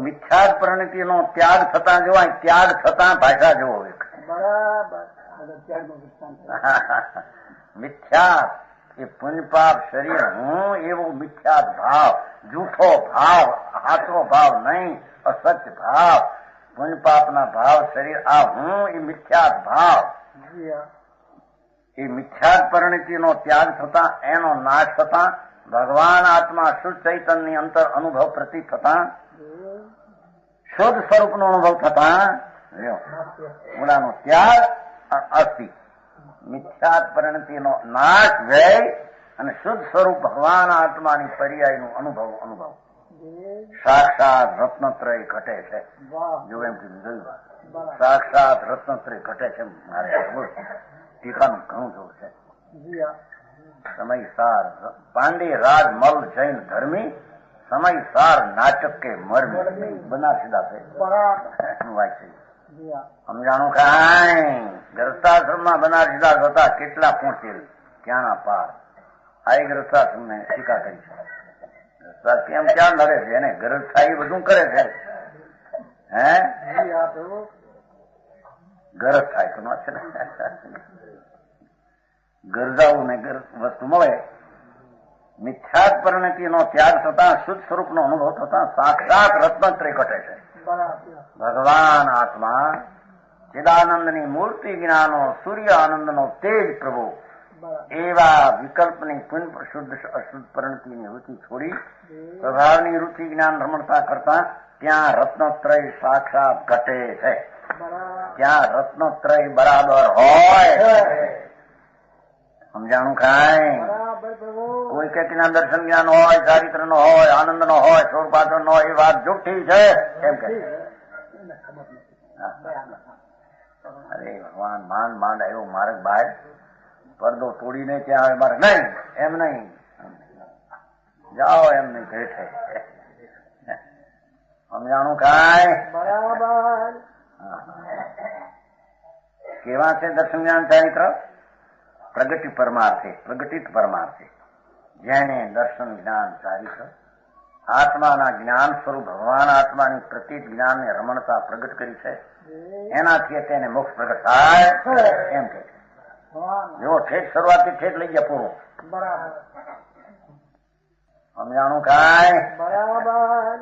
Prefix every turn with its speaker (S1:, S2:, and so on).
S1: મિથ્યા પરિણતિનો ત્યાગ થતા જોવાય, ત્યાગ થતા ભાષા જોવો.
S2: બરાબર.
S1: મિથ્યા એ પુણ્યપાપ શરીર હું એવો મિથ્યા ભાવ, જૂઠો ભાવ, સાચો ભાવ નહીં, અસત્ય ભાવ, પુણ્યપાપના ભાવ શરીર આ હું એ મિથ્યા ભાવ. એ મિથ્યા પરિણતિનો ત્યાગ થતા, એનો નાશ થતા, ભગવાન આત્મા શુદ્ધ ચૈતન્ય અંતર અનુભવ પ્રતિ થતા, શુદ્ધ સ્વરૂપનો અનુભવ થતા ઓલાનો ત્યાગ અસ્થિ. મિથ્યા પરિણતિનો નાશ, વ્યય અને શુદ્ધ સ્વરૂપ ભગવાન આત્માની પર્યાયનું અનુભવ સાક્ષાત રત્નત્રય ઘટે છે. જો એમ કીધું સાક્ષાત રત્નત્રય ઘટે છે. મારે ટીકાનું ઘણું જોવું છે. સમયસાર પાંડે રાજ મલ જૈન ધર્મી, સમયસાર નાટક કે મર્મી. બનારસીદાસ વાંચી સમજાણું કાંઈ. ગ્રસ્તાશ્રમમાં બનારસીદાસ હતા, કેટલા પહોંચેલ ક્યાંના પાર. આ ગ્રસ્તાશ્રમ ને ટીકા કરી છે. ગ્રસ્તા કેમ ક્યાં લડે છે? એને ગ્રસ્થાઈ બધું કરે છે. હે ગ્રસ્થાઈ તો છે ને, ગરજાઓ ને વસ્તુ મળે. મિથ્યા પરિણતિનો ત્યાગ થતા, શુદ્ધ સ્વરૂપનો અનુભવ થતા, સાક્ષાત રત્નત્રય ઘટે છે. ભગવાન આત્મા ચિદાનંદની મૂર્તિ જ્ઞાનો, સૂર્ય આનંદનો તેજ પ્રભુ એવા વિકલ્પની પુણ્ય શુદ્ધ અશુદ્ધ પરિણતિની વૃત્તિ છોડી સ્વભાવની વૃત્તિ જ્ઞાન રમણતા કરતા ત્યાં રત્નત્રય સાક્ષાત ઘટે છે. ત્યાં રત્નત્રય બરાબર હોય. સમજાણું કાંઈ? કોઈ કેટલીના દર્શન જ્ઞાન હોય, ચારિત્ર નો હોય, આનંદ નો હોય, સ્વરૂપાચરણ નો હોય, એ વાત જુઠ્ઠી છે એમ કે. અરે ભગવાન માંડ માંડ આવ્યો માર્ગ બહાર, પડદો તોડીને ત્યાં આવે મારે નહીં, એમ નહીં જાઓ, એમ નહીં ભેટે. સમજાણું કાંઈ?
S2: બરાબર.
S1: કેવા છે દર્શન જ્ઞાન ચારિત્ર? પ્રગતિ પરમાર્થે, પ્રગટિત પરમાર્થે. જેને દર્શન જ્ઞાન ચારિત્ર આત્માના જ્ઞાન સ્વરૂપ ભગવાન આત્માની પ્રતીત જ્ઞાનને રમણતા પ્રગટ કરી છે, એનાથી તેને મોક્ષ પ્રગટ થાય એમ કે. જો ઠેઠ શરૂઆતથી ઠેઠ લઈ ગયા પૂરું.
S2: બરાબર.
S1: સમજાણું કાંઈ?
S2: બરાબર.